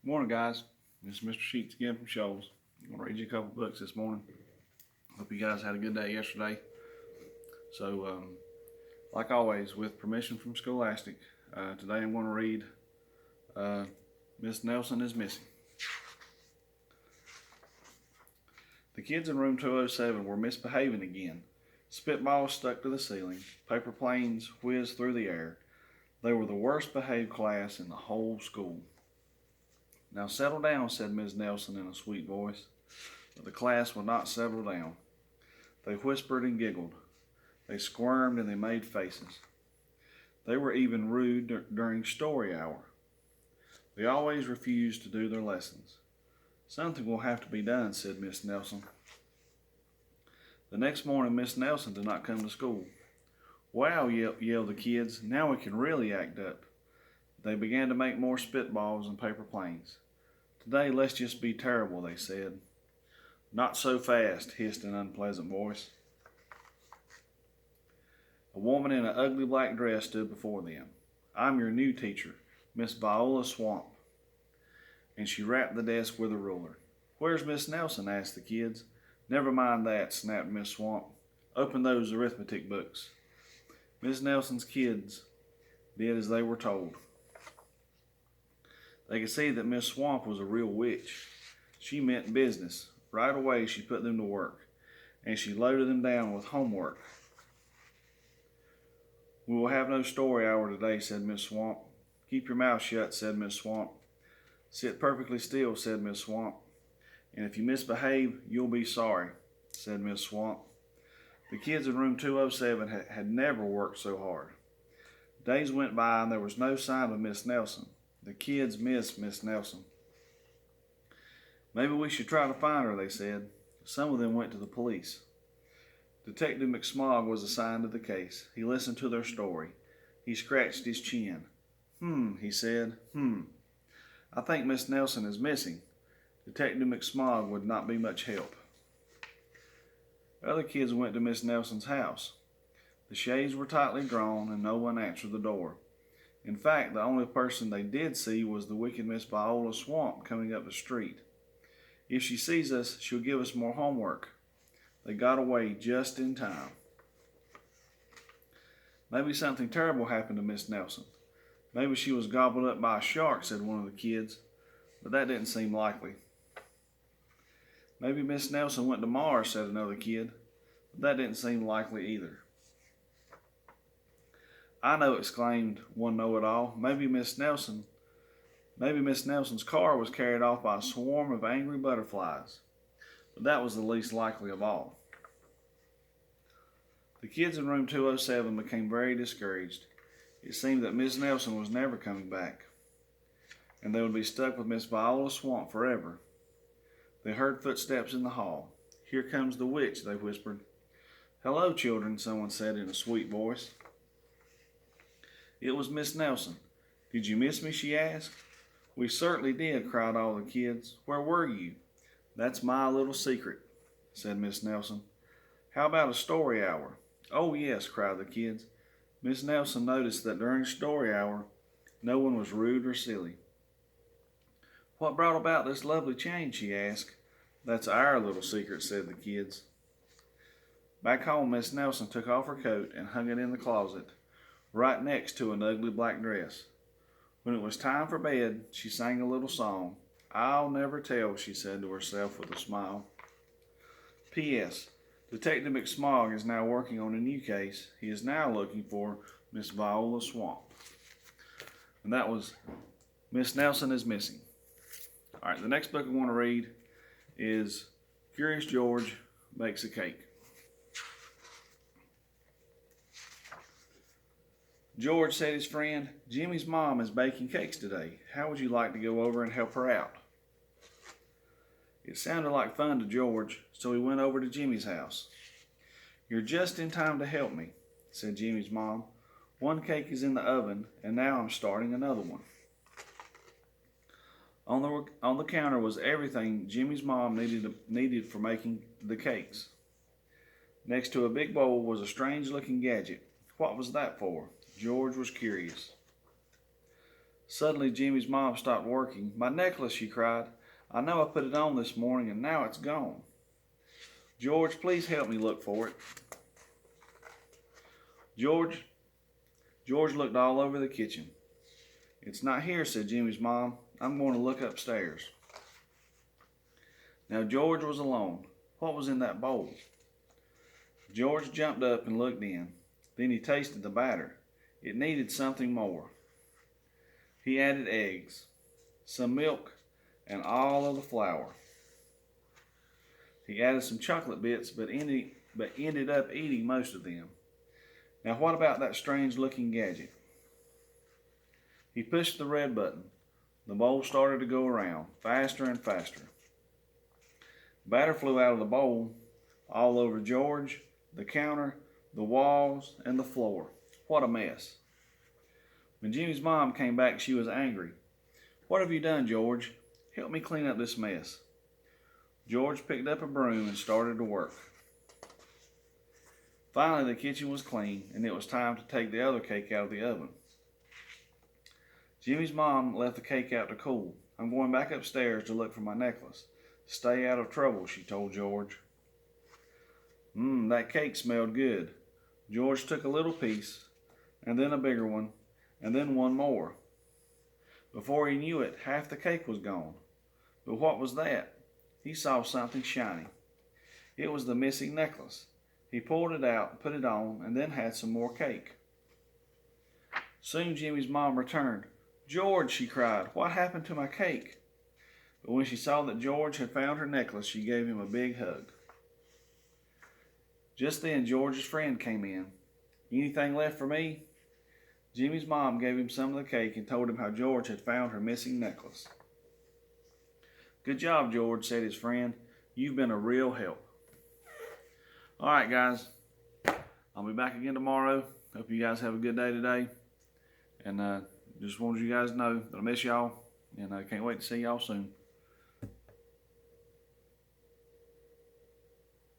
Morning, guys. This is Mr. Sheets again from Shoals. I'm going to read you a couple books this morning. Hope you guys had a good day yesterday. So, like always, with permission from Scholastic, today I'm going to read Miss Nelson is Missing. The kids in room 207 were misbehaving again. Spitballs stuck to the ceiling. Paper planes whizzed through the air. They were the worst behaved class in the whole school. "Now settle down," said Ms. Nelson in a sweet voice. But the class would not settle down. They whispered and giggled. They squirmed and they made faces. They were even rude during story hour. They always refused to do their lessons. "Something will have to be done," said Miss Nelson. The next morning, Miss Nelson did not come to school. "Wow," yelled the kids. "Now we can really act up." They began to make more spitballs and paper planes. "Today, let's just be terrible," they said. "Not so fast," hissed an unpleasant voice. A woman in an ugly black dress stood before them. "I'm your new teacher, Miss Viola Swamp." And she rapped the desk with a ruler. "Where's Miss Nelson?" asked the kids. "Never mind that," snapped Miss Swamp. "Open those arithmetic books." Miss Nelson's kids did as they were told. They could see that Miss Swamp was a real witch. She meant business. Right away she put them to work, and she loaded them down with homework. "We will have no story hour today," said Miss Swamp. "Keep your mouth shut," said Miss Swamp. "Sit perfectly still," said Miss Swamp. "And if you misbehave, you'll be sorry," said Miss Swamp. The kids in room 207 had never worked so hard. Days went by and there was no sign of Miss Nelson. The kids missed Miss Nelson. "Maybe we should try to find her," they said. Some of them went to the police. Detective McSmog was assigned to the case. He listened to their story. He scratched his chin. He said. I think Miss Nelson is missing." Detective McSmog would not be much help. Other kids went to Miss Nelson's house. The shades were tightly drawn and no one answered the door. In fact, the only person they did see was the wicked Miss Viola Swamp coming up the street. "If she sees us, she'll give us more homework." They got away just in time. "Maybe something terrible happened to Miss Nelson. Maybe she was gobbled up by a shark," said one of the kids, but that didn't seem likely. "Maybe Miss Nelson went to Mars," said another kid, but that didn't seem likely either. "I know," exclaimed one know-it-all. Maybe Miss Nelson's car was carried off by a swarm of angry butterflies." But that was the least likely of all. The kids in room 207 became very discouraged. It seemed that Miss Nelson was never coming back, and they would be stuck with Miss Viola Swamp forever. They heard footsteps in the hall. "Here comes the witch," they whispered. "Hello, children," someone said in a sweet voice. It was Miss Nelson. "Did you miss me?" she asked. "We certainly did," cried all the kids. "Where were you?" "That's my little secret," said Miss Nelson. "How about a story hour?" "Oh, yes," cried the kids. Miss Nelson noticed that during story hour, no one was rude or silly. "What brought about this lovely change?" she asked. "That's our little secret," said the kids. Back home, Miss Nelson took off her coat and hung it in the closet, right next to an ugly black dress. When it was time for bed, she sang a little song. "I'll never tell," she said to herself with a smile. P.S. Detective McSmog is now working on a new case. He is now looking for Miss Viola Swamp. And that was Miss Nelson is Missing. All right, the next book I want to read is Curious George Bakes a Cake. George, said his friend, "Jimmy's mom is baking cakes today. How would you like to go over and help her out?" It sounded like fun to George, so he went over to Jimmy's house. "You're just in time to help me," said Jimmy's mom. "One cake is in the oven, and now I'm starting another one." On the counter was everything Jimmy's mom needed for making the cakes. Next to a big bowl was a strange-looking gadget. What was that for? George was curious. Suddenly, Jimmy's mom stopped working. "My necklace," she cried. "I know I put it on this morning and now it's gone. George, please help me look for it." George looked all over the kitchen. "It's not here," said Jimmy's mom. "I'm going to look upstairs." Now George was alone. What was in that bowl? George jumped up and looked in. Then he tasted the batter. It needed something more. He added eggs, some milk, and all of the flour. He added some chocolate bits, but ended up eating most of them. Now what about that strange looking gadget? He pushed the red button. The bowl started to go around, faster and faster. Batter flew out of the bowl, all over George, the counter, the walls, and the floor. What a mess. When Jimmy's mom came back, she was angry. "What have you done, George? Help me clean up this mess." George picked up a broom and started to work. Finally, the kitchen was clean, and it was time to take the other cake out of the oven. Jimmy's mom left the cake out to cool. "I'm going back upstairs to look for my necklace. Stay out of trouble," she told George. That cake smelled good. George took a little piece, and then a bigger one, and then one more. Before he knew it, half the cake was gone. But what was that? He saw something shiny. It was the missing necklace. He pulled it out, put it on, and then had some more cake. Soon Jimmy's mom returned. "George," she cried, "what happened to my cake?" But when she saw that George had found her necklace, she gave him a big hug. Just then, George's friend came in. "Anything left for me?" Jimmy's mom gave him some of the cake and told him how George had found her missing necklace. "Good job, George," said his friend. "You've been a real help." All right, guys. I'll be back again tomorrow. Hope you guys have a good day today. And just wanted you guys to know that I miss y'all. And I can't wait to see y'all soon.